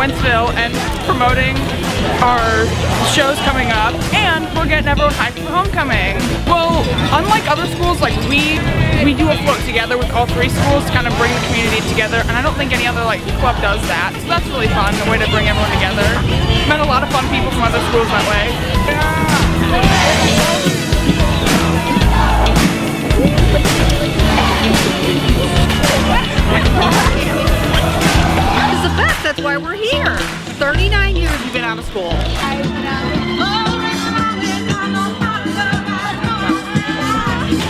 Wentzville and promoting our shows coming up, and we're getting everyone hyped for homecoming. Well, unlike other schools, like we do a float together with all 3 schools to kind of bring the community together, and I don't think any other like club does that. So that's really fun, a way to bring everyone together. Met a lot of fun people from other schools that way. It's the best, that's why we're here. 39 years we've been out of school.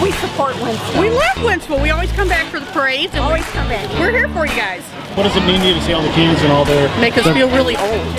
We support Wentzville. We love Wentzville. We always come back for the parades. And Always come back. We're here for you guys. What does it mean to you to see all the kids and all their... Make us feel really old.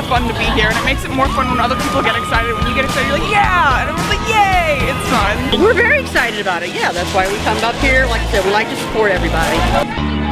Fun to be here, and it makes it more fun when other people get excited. When you get excited, you're like, yeah, and everyone's like, yay, it's fun. We're very excited about it. Yeah, that's why we come up here. Like I said, we like to support everybody.